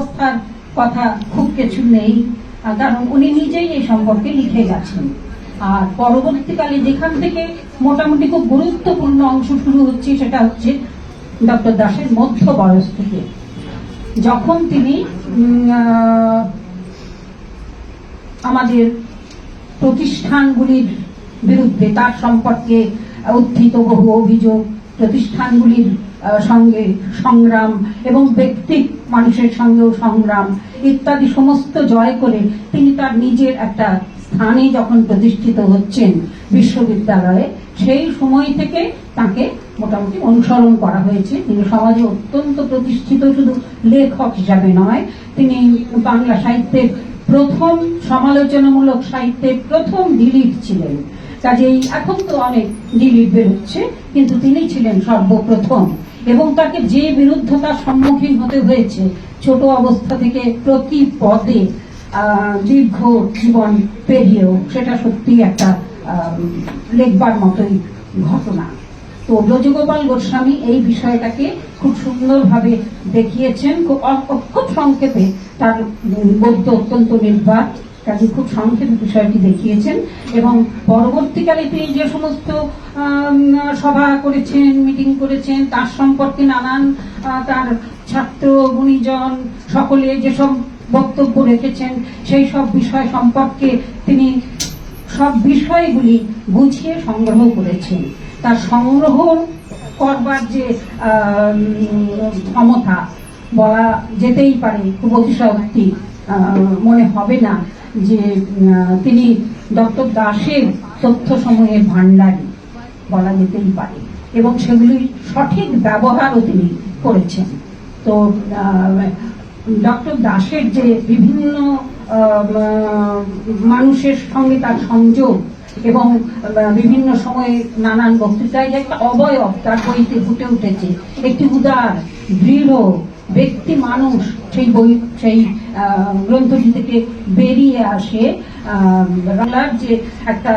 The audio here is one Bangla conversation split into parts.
অবস্থার কথা খুব কিছু নেই, কারণ উনি নিজেই এই সম্পর্কে লিখে গেছেন। আর পরবর্তীকালে যেখান থেকে মোটামুটি খুব গুরুত্বপূর্ণ অংশ শুরু হচ্ছে সেটা হচ্ছে ডক্টর দাসের মধ্য বয়স থেকে, যখন তিনি আমাদের প্রতিষ্ঠানগুলির বিরুদ্ধে, তার সম্পর্কে উত্থিত বহু অভিযোগ, প্রতিষ্ঠানগুলির সঙ্গে সংগ্রাম এবং ব্যক্তি মানুষের সঙ্গেও সংগ্রাম ইত্যাদি সমস্ত জয় করে তিনি তার নিজের একটা স্থানে যখন প্রতিষ্ঠিত হচ্ছেন বিশ্ববিদ্যালয়ে, সেই সময় থেকে তাকে মোটামুটি অনুসরণ করা হয়েছে। তিনি সমাজে অত্যন্ত প্রতিষ্ঠিত, শুধু লেখক হিসাবে নয়, তিনি বাংলা সাহিত্যের প্রথম সমালোচনামূলক সাহিত্যের প্রথম ডিলিট ছিলেন। কাজেই এখন তো অনেক ডিলিট বেরোচ্ছে, কিন্তু তিনি ছিলেন সর্বপ্রথম। এবং তাকে যে বিরুদ্ধতার সম্মুখীন হতে হয়েছে ছোট অবস্থা থেকে প্রতি পদে দীর্ঘ জীবন পেরিয়েও, সেটা সত্যি একটা লেখবার মতোই ঘটনা। তো ব্রজগোপাল গোস্বামী এই বিষয়টাকে খুব সুন্দরভাবে দেখিয়েছেন, খুব সংক্ষেপে। তার গদ্য অত্যন্ত নির্বাক, কাজে খুব সংক্ষেপে বিষয়টি দেখিয়েছেন। এবং পরবর্তীকালে তিনি যে সমস্ত সভা করেছেন, মিটিং করেছেন, তার সম্পর্কে নানান তার ছাত্র গুণীজন সকলে যেসব বক্তব্য রেখেছেন, সেই সব বিষয় সম্পর্কে তিনি সব বিষয়গুলি গুছিয়ে সংগ্রহ করেছেন। তার সংগ্রহ করবার যে ক্ষমতা বলা যেতেই পারে, খুব অতিশয়োক্তি মনে হবে না যে তিনি ডক্টর দাসের তথ্য সমূহের ভান্ডারী বলা যেতেই পারে, এবং সেগুলির সঠিক ব্যবহারও তিনি করেছেন। তো ডক্টর দাসের যে বিভিন্ন মানুষের সঙ্গে তার সংযোগ এবং বিভিন্ন সময়ে নানান বক্তৃতায় যে একটা অবয়ব তার বইতে ফুটে উঠেছে, একটি উদার দৃঢ় ব্যক্তি মানুষ সেই বই, সেই গ্রন্থটি থেকে বেরিয়ে আসে। বাংলার যে একটা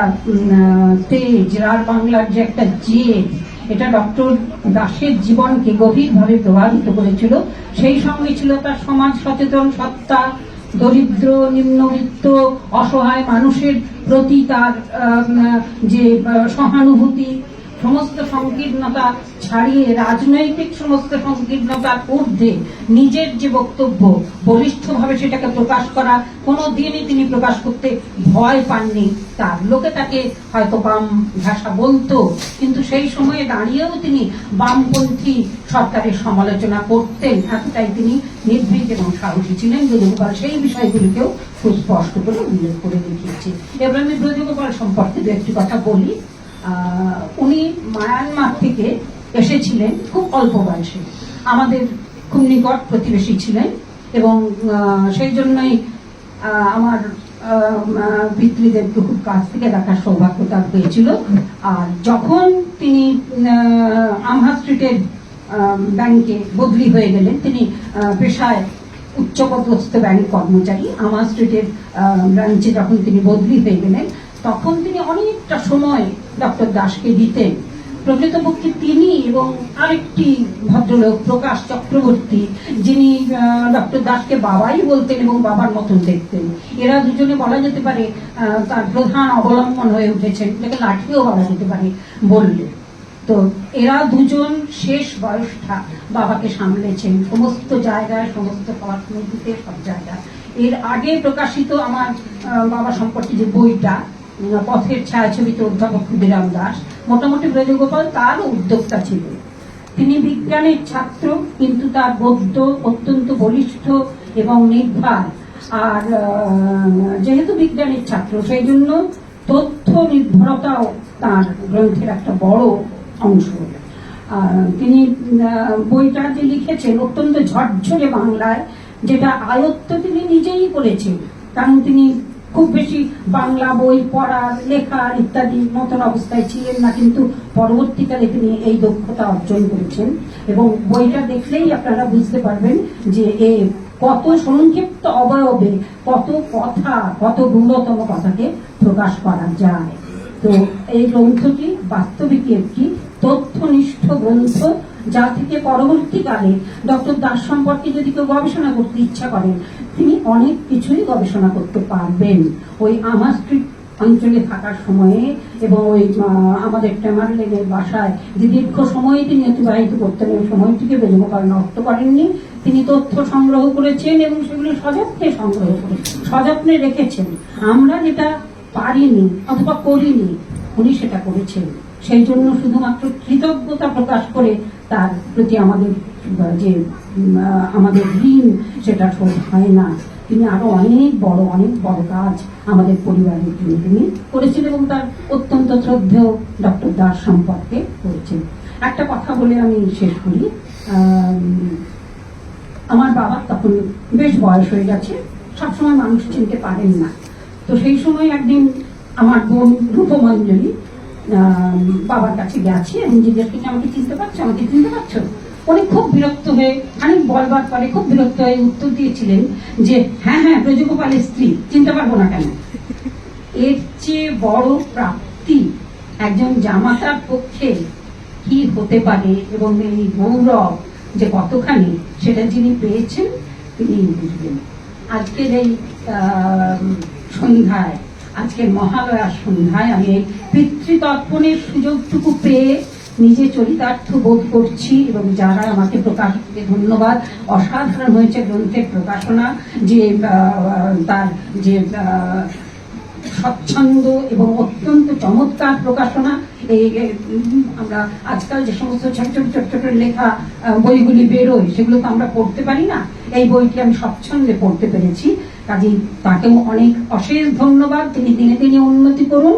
তেজ, আর বাংলার যে একটা জেদ, এটা ডক্টর দাসের জীবনকে গভীরভাবে প্রভাবিত করেছিল। সেই সঙ্গে ছিল তার সমাজ সচেতন সত্তা, দরিদ্র নিম্নবিত্ত অসহায় মানুষের প্রতি তার যে সহানুভূতি, সমস্ত সংকীর্ণতা ছাড়িয়ে রাজনৈতিক সমস্ত সংকীর্ণতার ঊর্ধ্বে নিজের যে বক্তব্য, বলিষ্ঠভাবে সেটাকে প্রকাশ করা, কোনো দিনই তিনি প্রকাশ করতে ভয় পাননি। তার লোকে তাকে হয়তো বাম ভাষা বলতো, কিন্তু সেই সময়ে দাঁড়িয়েও তিনি বামপন্থী সরকারের সমালোচনা করতেন। এতটাই তিনি নির্ভীক এবং সাহসী ছিলেন। ব্রজগোপাল সেই বিষয়গুলিকেও সুস্পষ্ট করে উল্লেখ করে দেখিয়েছে। এবার আমি ব্রজগোপাল সম্পর্কে দু একটি কথা বলি। উনি মায়ানমার থেকে এসেছিলেন খুব অল্প বয়সে, আমাদের খুব নিকট প্রতিবেশী ছিলেন, এবং সেই জন্যই আমার পিতৃদেবকে খুব কাছ থেকে দেখার সৌভাগ্য তার হয়েছিল। আর যখন তিনি আমহা স্ট্রিটের ব্যাংকে বদলি হয়ে গেলেন, তিনি পেশায় উচ্চপদস্থ ব্যাংক কর্মচারী, আমহা স্ট্রিটের ব্রাঞ্চে যখন তিনি বদলি হয়ে গেলেন, তখন তিনি অনেকটা সময় ডক্টর দাসকে দিতেন। প্রকৃতপক্ষে তিনি এবং আরেকটি ভদ্রলোক প্রকাশ চক্রবর্তী, যিনি ডক্টর দাসকে বাবাই বলতেন এবং বাবার মতন দেখতেন, এরা দুজনে বলা যেতে পারে তার প্রধান অবলম্বন হয়ে উঠেছেন, যাকে লাঠিও বলা যেতে পারে বললে। তো এরা দুজন শেষ বয়সটা বাবাকে সামলেছেন সমস্ত জায়গায়, সমস্ত অর্থনীতিতে, সব জায়গায়। এর আগে প্রকাশিত আমার বাবা সম্পর্কে যে বইটা, পথের ছায়াছবিতে অধ্যাপক ক্ষুদিরাম দাস, মোটামুটি ব্রজগোপাল তার উদ্যোক্তা ছিল। তিনি বিজ্ঞানের ছাত্র, কিন্তু তার গদ্য অত্যন্ত বলিষ্ঠ এবং নির্ভর। আর যেহেতু বিজ্ঞানের ছাত্র, সেই জন্য তথ্য নির্ভরতাও তার গ্রন্থের একটা বড় অংশ। তিনি বইটা যে লিখেছেন অত্যন্ত ঝরঝরে বাংলায়, যেটা আয়ত্ত তিনি নিজেই করেছেন, কারণ তিনি খুব বেশি বাংলা বই পড়ার, লেখার ইত্যাদি মতন অবস্থায় ছিলেন না, কিন্তু পরবর্তীকালে তিনি এই দক্ষতা অর্জন করেছেন। এবং বইটা দেখলেই আপনারা বুঝতে পারবেন যে এ কত সংক্ষিপ্ত অবয়বে কত কথা, কত ন্যূনতম কথাকে প্রকাশ করা যায়। তো এই গ্রন্থটি বাস্তবিক একটি তথ্যনিষ্ঠ গ্রন্থ, যা থেকে পরবর্তীকালে ডক্টর দাস সম্পর্কে যদি কেউ গবেষণা করতে ইচ্ছা করেন, তিনি অনেক কিছুই গবেষণা করতে পারবেন। ওই আমার স্ট্রিট অঞ্চলে থাকার সময়ে এবং ওই আমাদের টেমার লেনের বাসায় যে দীর্ঘ সময় তিনি অতিবাহিত করতেন, ওই সময়টিকে বেজমকাল নষ্ট করেননি। তিনি তথ্য সংগ্রহ করেছেন এবং সেগুলি সযত্নে সংগ্রহ করেছেন, সযত্নে রেখেছেন। আমরা যেটা পারিনি অথবা করিনি, উনি সেটা করেছেন। সেই জন্য শুধুমাত্র কৃতজ্ঞতা প্রকাশ করে তার প্রতি আমাদের যে আমাদের ঋণ, সেটা শোধ হয় না। তিনি আরো অনেক বড় কাজ আমাদের পরিবারের জন্য তিনি করেছেন এবং তার অত্যন্ত শ্রদ্ধেয় ডক্টর দাস সম্পর্কে করেছেন। একটা কথা বলে আমি শেষ করি। আমার বাবার তখন বেশ বয়স হয়ে গেছে, সবসময় মানুষ চিনতে পারেন না। তো সেই সময় একদিন আমার বোন রূপমঞ্জলি বাবার কাছে গেছে এবং জিজ্ঞেস করছে, আমাকে চিনতে পারছো, আমাকে চিনতে পারছো? উনি খুব বিরক্ত হয়ে, খানিক বলবার পরে খুব বিরক্ত হয়ে উত্তর দিয়েছিলেন যে হ্যাঁ হ্যাঁ, ব্রজগোপালের স্ত্রী, চিনতে পারবো না কেন? এর চেয়ে বড় প্রাপ্তি একজন জামাতার পক্ষে কি হতে পারে, এবং এই গৌরব যে কতখানি, সেটা যিনি পেয়েছেন তিনি বুঝবেন। আজকের এই সন্ধ্যায়, আজকের মহালয়ার সন্ধ্যায় আমি এই পিতৃতর্পণের সুযোগটুকু পেয়ে নিজে চরিতার্থ বোধ করছি এবং যারা আমাকে প্রকাশককে ধন্যবাদ। অসাধারণ হয়েছে গ্রন্থের প্রকাশনা, যে তার যে স্বচ্ছন্দ এবং অত্যন্ত চমৎকার প্রকাশনা। এই আমরা আজকাল যে সমস্ত ছোট ছোট ছোট ছোট লেখা বইগুলি বেরোয়, সেগুলো তো আমরা পড়তে পারি না। এই বইটি আমি স্বচ্ছন্দে পড়তে পেরেছি, কাজেই তাকেও অনেক অশেষ ধন্যবাদ। তিনি দিনে দিনে উন্নতি করুন